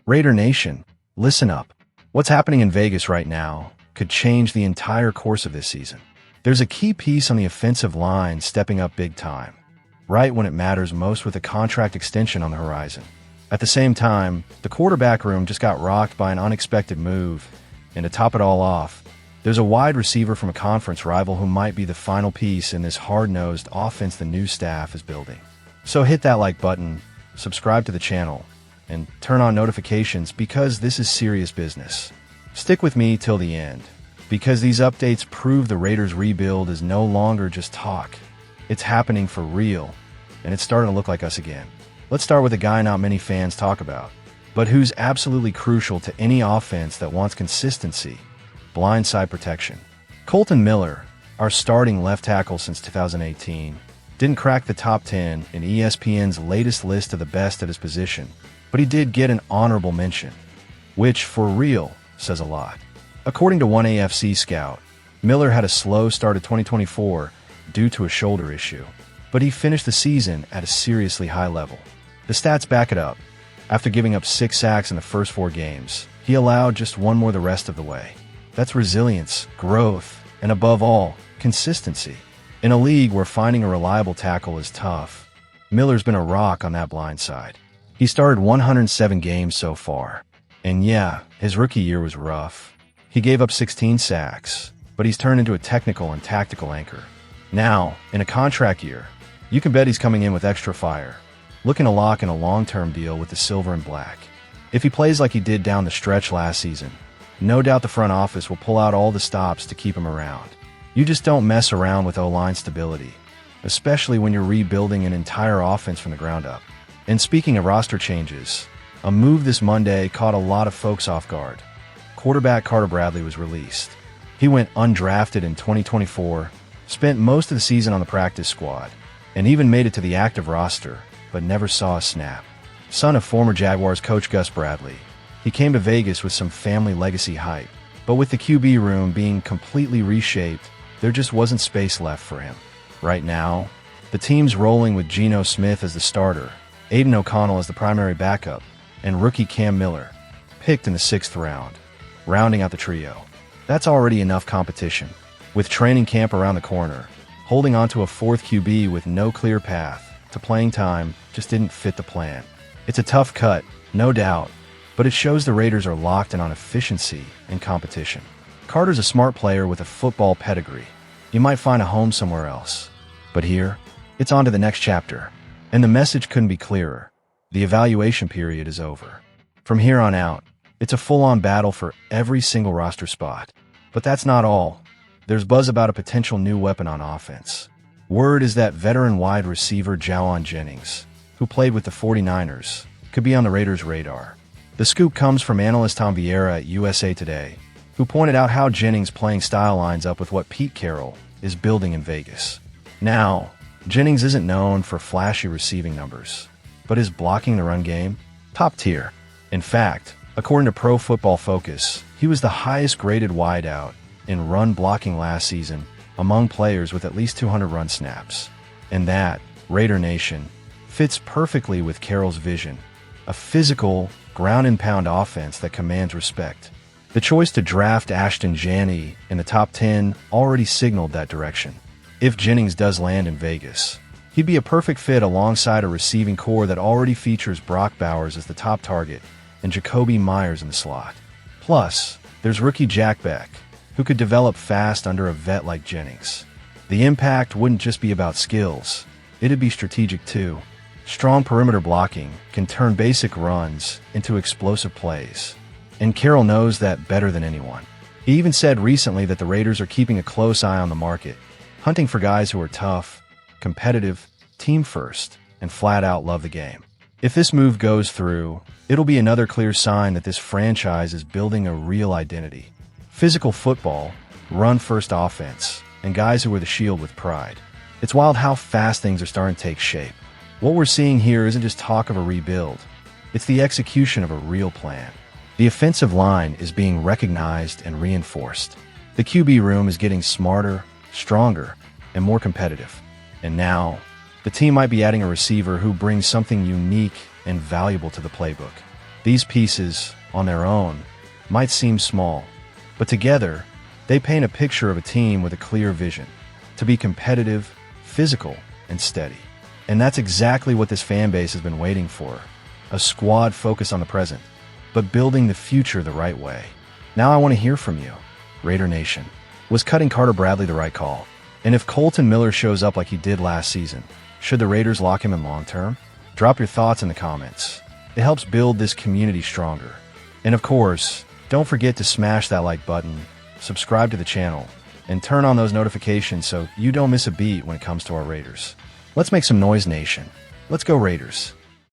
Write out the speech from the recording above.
Raider Nation, listen up. What's happening in Vegas right now could change the entire course of this season. There's a key piece on the offensive line stepping up big time, right when it matters most with a contract extension on the horizon. At the same time, the quarterback room just got rocked by an unexpected move, and to top it all off, there's a wide receiver from a conference rival who might be the final piece in this hard-nosed offense the new staff is building. So hit that like button, subscribe to the channel, and turn on notifications because this is serious business. Stick with me till the end, because these updates prove the Raiders' rebuild is no longer just talk. It's happening for real, and it's starting to look like us again. Let's start with a guy not many fans talk about, but who's absolutely crucial to any offense that wants consistency: blindside protection. Kolton Miller, our starting left tackle since 2018, didn't crack the top 10 in ESPN's latest list of the best at his position, but he did get an honorable mention, which, for real, says a lot. According to one AFC scout, Miller had a slow start of 2024 due to a shoulder issue, but he finished the season at a seriously high level. The stats back it up. After giving up 6 sacks in the first 4 games, he allowed just 1 more the rest of the way. That's resilience, growth, and above all, consistency. In a league where finding a reliable tackle is tough, Miller's been a rock on that blind side. He started 107 games so far, and yeah, his rookie year was rough. He gave up 16 sacks, but he's turned into a technical and tactical anchor. Now, in a contract year, you can bet he's coming in with extra fire, looking to lock in a long-term deal with the silver and black. If he plays like he did down the stretch last season, no doubt the front office will pull out all the stops to keep him around. You just don't mess around with O-line stability, especially when you're rebuilding an entire offense from the ground up. And speaking of roster changes, a move this Monday caught a lot of folks off guard. Quarterback Carter Bradley was released. He went undrafted in 2024, spent most of the season on the practice squad, and even made it to the active roster, but never saw a snap. Son of former Jaguars coach Gus Bradley, he came to Vegas with some family legacy hype, but with the QB room being completely reshaped, there just wasn't space left for him. Right now, the team's rolling with Geno Smith as the starter, Aiden O'Connell as the primary backup, and rookie Cam Miller, picked in the 6th round, rounding out the trio. That's already enough competition. With training camp around the corner, holding on to a 4th QB with no clear path to playing time just didn't fit the plan. It's a tough cut, no doubt, but it shows the Raiders are locked in on efficiency and competition. Carter's a smart player with a football pedigree. He might find a home somewhere else. But here, it's on to the next chapter. And the message couldn't be clearer. The evaluation period is over. From here on out, it's a full-on battle for every single roster spot. But that's not all. There's buzz about a potential new weapon on offense. Word is that veteran wide receiver Jawan Jennings, who played with the 49ers, could be on the Raiders' radar. The scoop comes from analyst Tom Vieira at USA Today, who pointed out how Jennings' playing style lines up with what Pete Carroll is building in Vegas. Now, Jennings isn't known for flashy receiving numbers, but his blocking the run game, top tier. In fact, according to Pro Football Focus, he was the highest graded wideout in run blocking last season among players with at least 200 run snaps. And that, Raider Nation, fits perfectly with Carroll's vision, a physical, ground-and-pound offense that commands respect. The choice to draft Ashton Janney in the top 10 already signaled that direction. If Jennings does land in Vegas, he'd be a perfect fit alongside a receiving core that already features Brock Bowers as the top target and Jacoby Myers in the slot. Plus, there's rookie Jack Beck, who could develop fast under a vet like Jennings. The impact wouldn't just be about skills, it'd be strategic too. Strong perimeter blocking can turn basic runs into explosive plays, and Carroll knows that better than anyone. He even said recently that the Raiders are keeping a close eye on the market, hunting for guys who are tough, competitive, team first, and flat out love the game. If this move goes through, it'll be another clear sign that this franchise is building a real identity. Physical football, run-first offense, and guys who wear the shield with pride. It's wild how fast things are starting to take shape. What we're seeing here isn't just talk of a rebuild. It's the execution of a real plan. The offensive line is being recognized and reinforced. The QB room is getting smarter, stronger, and more competitive. And now, the team might be adding a receiver who brings something unique and valuable to the playbook. These pieces, on their own, might seem small, but together, they paint a picture of a team with a clear vision, to be competitive, physical, and steady. And that's exactly what this fan base has been waiting for. A squad focused on the present, but building the future the right way. Now I want to hear from you, Raider Nation. Was cutting Carter Bradley the right call? And if Colton Miller shows up like he did last season, should the Raiders lock him in long term? Drop your thoughts in the comments. It helps build this community stronger. And of course, don't forget to smash that like button, subscribe to the channel, and turn on those notifications so you don't miss a beat when it comes to our Raiders. Let's make some noise, Nation. Let's go Raiders.